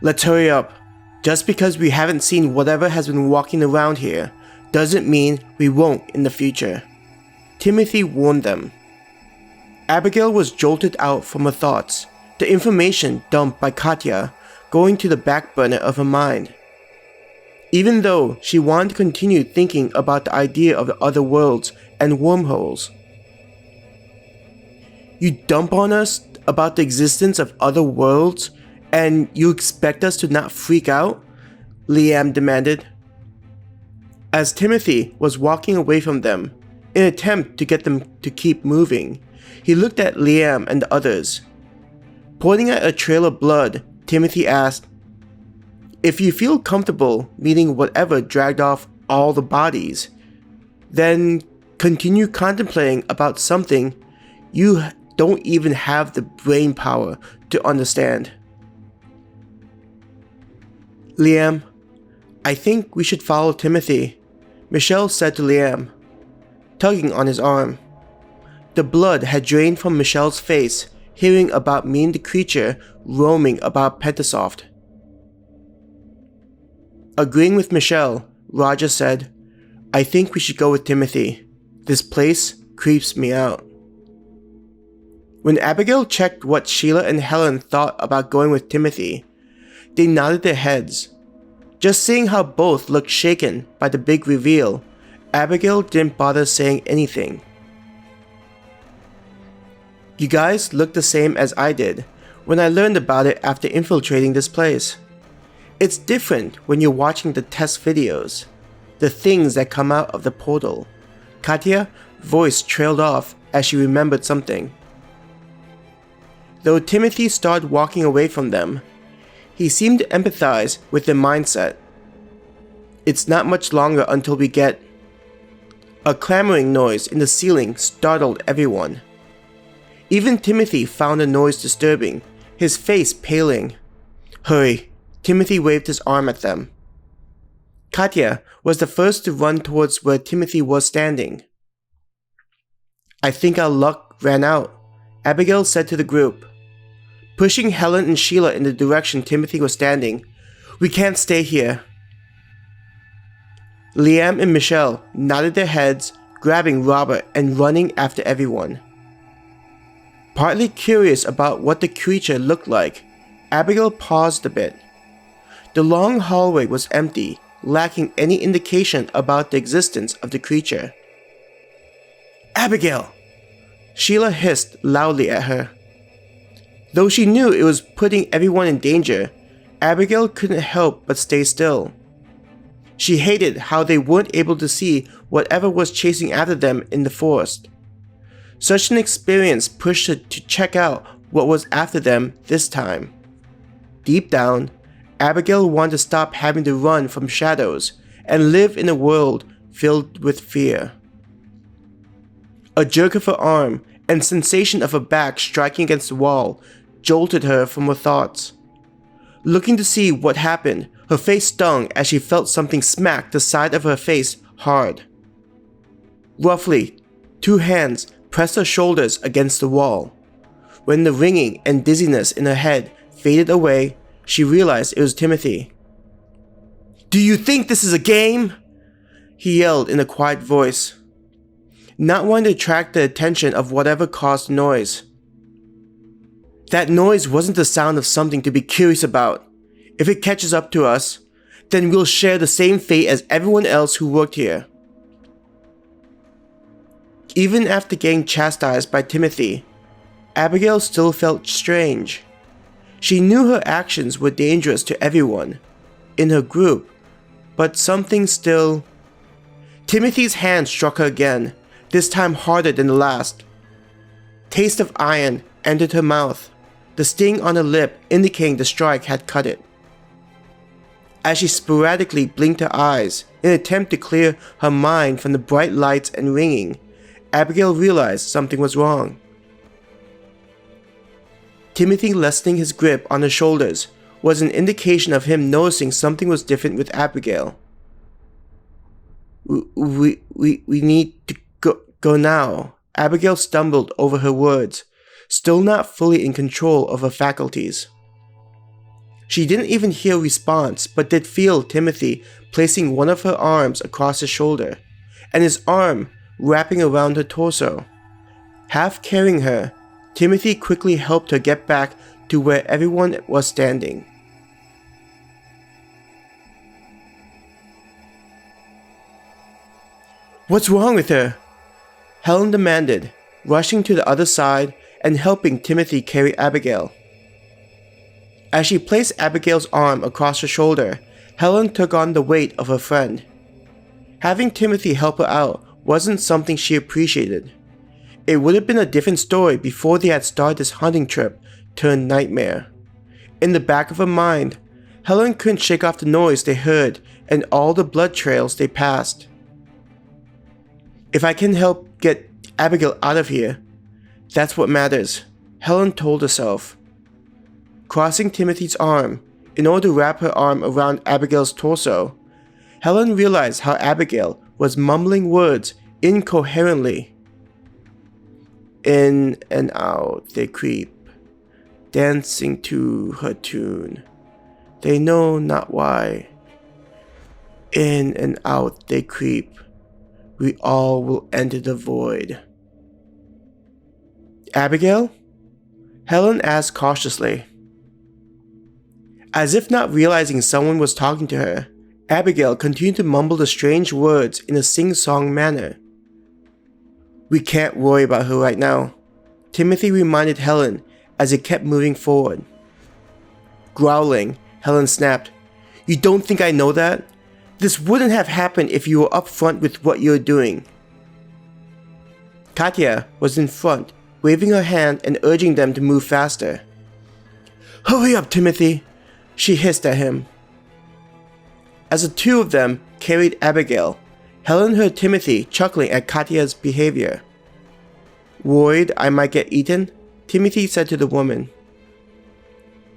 Let's hurry up. Just because we haven't seen whatever has been walking around here doesn't mean we won't in the future. Timothy warned them. Abigail was jolted out from her thoughts, the information dumped by Katya going to the back burner of her mind. Even though she wanted to continue thinking about the idea of the other worlds and wormholes. You dump on us about the existence of other worlds and you expect us to not freak out? Liam demanded. As Timothy was walking away from them, in an attempt to get them to keep moving, he looked at Liam and the others. Pointing at a trail of blood, Timothy asked, "If you feel comfortable meeting whatever dragged off all the bodies, then continue contemplating about something you don't even have the brain power to understand." Liam, I think we should follow Timothy, Michelle said to Liam, tugging on his arm. The blood had drained from Michelle's face, hearing about meeting the creature roaming about Pentasoft. Agreeing with Michelle, Roger said, I think we should go with Timothy. This place creeps me out. When Abigail checked what Sheila and Helen thought about going with Timothy, they nodded their heads. Just seeing how both looked shaken by the big reveal, Abigail didn't bother saying anything. You guys look the same as I did when I learned about it after infiltrating this place. It's different when you're watching the test videos, the things that come out of the portal. Katya's voice trailed off as she remembered something. Though Timothy started walking away from them, he seemed to empathize with their mindset. It's not much longer until we get... A clamoring noise in the ceiling startled everyone. Even Timothy found the noise disturbing, his face paling. Hurry, Timothy waved his arm at them. Katya was the first to run towards where Timothy was standing. I think our luck ran out, Abigail said to the group. Pushing Helen and Sheila in the direction Timothy was standing. We can't stay here. Liam and Michelle nodded their heads, grabbing Robert and running after everyone. Partly curious about what the creature looked like, Abigail paused a bit. The long hallway was empty, lacking any indication about the existence of the creature. Abigail! Sheila hissed loudly at her. Though she knew it was putting everyone in danger, Abigail couldn't help but stay still. She hated how they weren't able to see whatever was chasing after them in the forest. Such an experience pushed her to check out what was after them this time. Deep down, Abigail wanted to stop having to run from shadows and live in a world filled with fear. A jerk of her arm and sensation of her back striking against the wall jolted her from her thoughts. Looking to see what happened, her face stung as she felt something smack the side of her face hard. Roughly, 2 hands pressed her shoulders against the wall. When the ringing and dizziness in her head faded away, she realized it was Timothy. Do you think this is a game? He yelled in a quiet voice, not wanting to attract the attention of whatever caused the noise. That noise wasn't the sound of something to be curious about. If it catches up to us, then we'll share the same fate as everyone else who worked here. Even after getting chastised by Timothy, Abigail still felt strange. She knew her actions were dangerous to everyone in her group, but something still... Timothy's hand struck her again, this time harder than the last. Taste of iron entered her mouth, the sting on her lip indicating the strike had cut it. As she sporadically blinked her eyes in an attempt to clear her mind from the bright lights and ringing, Abigail realized something was wrong. Timothy lessening his grip on her shoulders was an indication of him noticing something was different with Abigail. We need to go now. Abigail stumbled over her words, still not fully in control of her faculties. She didn't even hear a response, but did feel Timothy placing one of her arms across his shoulder, and his arm wrapping around her torso. Half carrying her, Timothy quickly helped her get back to where everyone was standing. "What's wrong with her?" Helen demanded, rushing to the other side and helping Timothy carry Abigail. As she placed Abigail's arm across her shoulder, Helen took on the weight of her friend. Having Timothy help her out wasn't something she appreciated. It would have been a different story before they had started this hunting trip turned nightmare. In the back of her mind, Helen couldn't shake off the noise they heard and all the blood trails they passed. "If I can help get Abigail out of here, that's what matters," Helen told herself. Crossing Timothy's arm, in order to wrap her arm around Abigail's torso, Helen realized how Abigail was mumbling words incoherently. In and out they creep, dancing to her tune. They know not why. In and out they creep. We all will enter the void. "Abigail?" Helen asked cautiously. As if not realizing someone was talking to her, Abigail continued to mumble the strange words in a sing-song manner. "We can't worry about her right now," Timothy reminded Helen as he kept moving forward. Growling, Helen snapped, "You don't think I know that? This wouldn't have happened if you were upfront with what you're doing." Katya was in front, waving her hand and urging them to move faster. "Hurry up, Timothy," she hissed at him. As the two of them carried Abigail, Helen heard Timothy chuckling at Katya's behavior. "Worried I might get eaten?" Timothy said to the woman.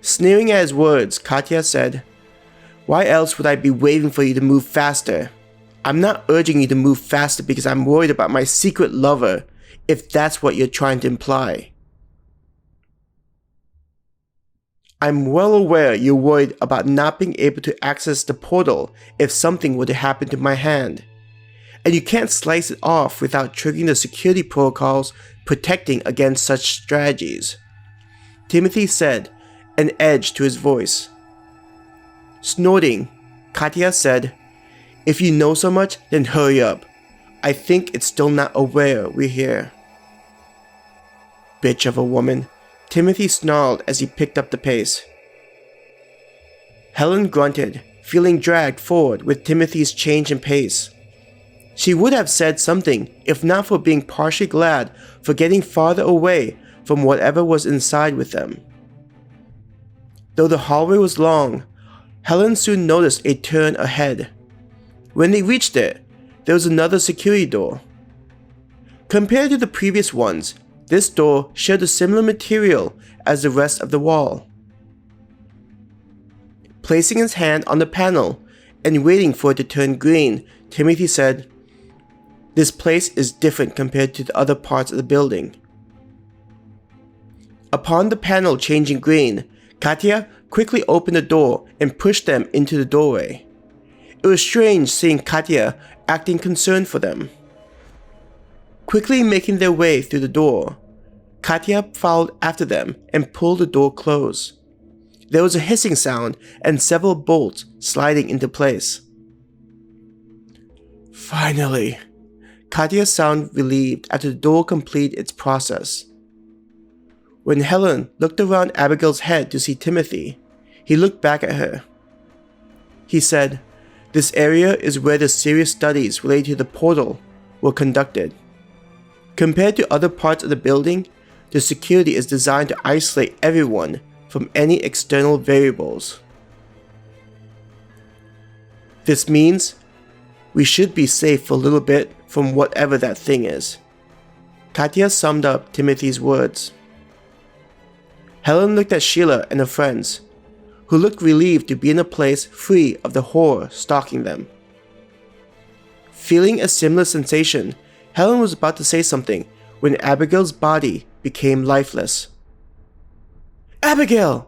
Sneering at his words, Katya said, "Why else would I be waiting for you to move faster? I'm not urging you to move faster because I'm worried about my secret lover, if that's what you're trying to imply. I'm well aware you're worried about not being able to access the portal if something were to happen to my hand. And you can't slice it off without triggering the security protocols protecting against such strategies," Timothy said, an edge to his voice. Snorting, Katya said, "If you know so much, then hurry up. I think it's still not aware we're here." "Bitch of a woman," Timothy snarled as he picked up the pace. Helen grunted, feeling dragged forward with Timothy's change in pace. She would have said something if not for being partially glad for getting farther away from whatever was inside with them. Though the hallway was long, Helen soon noticed a turn ahead. When they reached it, there was another security door. Compared to the previous ones, this door shared a similar material as the rest of the wall. Placing his hand on the panel and waiting for it to turn green, Timothy said, "This place is different compared to the other parts of the building." Upon the panel changing green, Katya quickly opened the door and pushed them into the doorway. It was strange seeing Katya acting concerned for them. Quickly making their way through the door, Katya followed after them and pulled the door closed. There was a hissing sound and several bolts sliding into place. "Finally," Katya sounded relieved after the door completed its process. When Helen looked around Abigail's head to see Timothy, he looked back at her. He said, "This area is where the serious studies related to the portal were conducted. Compared to other parts of the building, the security is designed to isolate everyone from any external variables. This means we should be safe for a little bit from whatever that thing is." Katya summed up Timothy's words. Helen looked at Sheila and her friends, who looked relieved to be in a place free of the horror stalking them. Feeling a similar sensation, Helen was about to say something when Abigail's body became lifeless. "Abigail!"